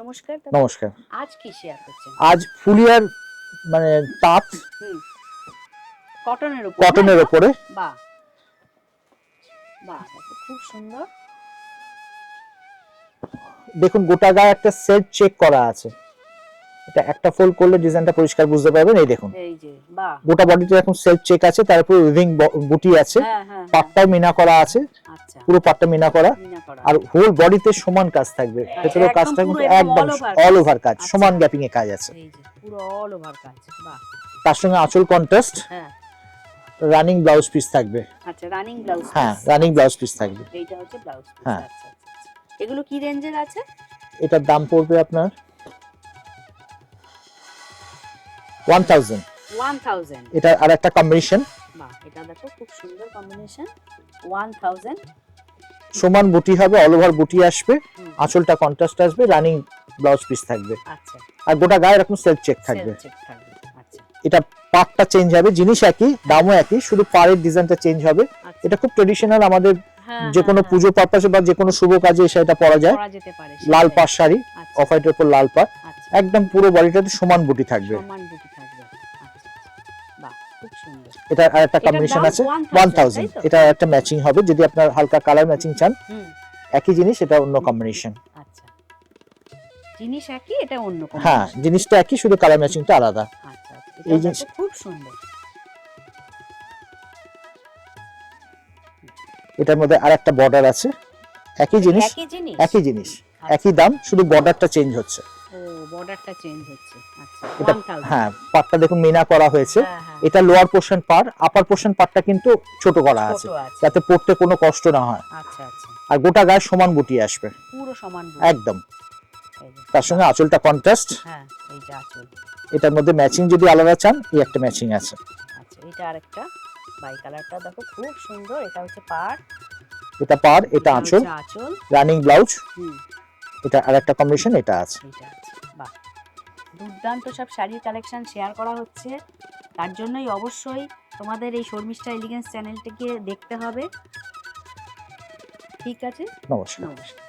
নমস্কার দাদা। নমস্কার। আজ কি শেয়ার করছেন? আজ ফুলিয়ার মানে তাঁত কটনের উপর, কটনের উপরে। বাহ বাহ, দেখো খুব সুন্দর। দেখুন গোটা গায়ে একটা সেট চেক করা আছে, এটা একটা ফোল্ড করলে ডিজাইনটা পরিষ্কার বুঝতে পারবেন। এই দেখুন, এই যে বাহ, গোটা বডিতে এখন সেট চেক আছে, তারপর উইভিং বুটি আছে, পাটটাও মিনা করা আছে, আচ্ছা পুরো পাটটা মিনা করা, আর হোল বডিতে সমান কাজ থাকবে। ভেতরের কাজটা কিন্তু একদম অল ওভার কাজ, সমান গ্যাপিং এ কাজ আছে, এই যে পুরো অল ওভার কাজ। বাহ, তার সঙ্গে আঁচল কন্ট্রাস্ট, রানিং ব্লাউজ পিস থাকবে। আচ্ছা, রানিং ব্লাউজ, হ্যাঁ রানিং ব্লাউজ পিস থাকবে। এইটা হচ্ছে ব্লাউজ পিস। হ্যাঁ, আচ্ছা, এগুলো কি রেঞ্জের আছে? এটার দাম পড়বে আপনার 1000। এটা আর একটা কম্বিনেশন। বাহ, এটা দেখো খুব সুন্দর কম্বিনেশন। 1000। সমান বুটি হবে, অল ওভার বুটি আসবে, আঁচলটা কন্ট্রাস্ট আসবে, রানিং ব্লাউজ পিস থাকবে। আচ্ছা, আর গোটা গায়ে এরকম সেলফ চেক থাকবে। আচ্ছা, এটা পাটটা চেঞ্জ হবে, জিনিস একই, দামও একই, শুধু পাড়ের ডিজাইনটা চেঞ্জ হবে। এটা খুব ট্রেডিশনাল, আমাদের যে কোনো পুজো পারপাসে বা যে কোনো শুভ কাজে সেটা পরা যায়। লাল পাড় শাড়ি, অফ হোয়াইটের উপর লাল পাড়, একদম পুরো বডিটাতে সমান বুটি থাকবে। এটা আর একটা কম্বিনেশন আছে 1000। এটা একটা ম্যাচিং হবে, যদি আপনার হালকা কালার ম্যাচিং চান। একই জিনিস, এটা অন্য কম্বিনেশন। আচ্ছা, জিনিস একই, এটা অন্য কম্বিনেশন। হ্যাঁ, জিনিসটা একই, শুধু কালার ম্যাচিংটা আলাদা। আচ্ছা, এই জিনিস খুব সুন্দর। এটার মধ্যে আরেকটা বর্ডার আছে, একই জিনিস, একই জিনিস, একই দাম, শুধু বর্ডারটা চেঞ্জ হচ্ছে। ও, বর্ডারটা চেঞ্জ হচ্ছে। আচ্ছা, এটা হ্যাঁ, পাটটা দেখুন মিনা করা হয়েছে। এটা লোয়ার পোরশন পার, আপার পোরশন পাটটা কিন্তু ছোট করা আছে, যাতে পড়তে কোনো কষ্ট না হয়। আচ্ছা আচ্ছা, আর গোটা গায়ে সমান বুটি আসবে, পুরো সমান একদম। তার সঙ্গে আঁচলটা কন্ট্রাস্ট। হ্যাঁ, এই যে আঁচল। এটার মধ্যে ম্যাচিং যদি আলাদা চান, এই একটা ম্যাচিং আছে। আচ্ছা, এটা আরেকটা বাই কালারটা দেখো খুব সুন্দর। এটা হচ্ছে পাড়, এটা পাড়, এটা আঁচল, রানিং ব্লাউজ। এটা আরেকটা কম্বিনেশন, এটা আছে। বাহ, দুর্দান্ত সব শাড়ির কালেকশন শেয়ার করা হচ্ছে। তার জন্যই অবশ্যই তোমাদের এই শর্মিষ্ঠা এলিগেন্স চ্যানেলটিকে দেখতে হবে। ঠিক আছে, নমস্কার। নমস্কার।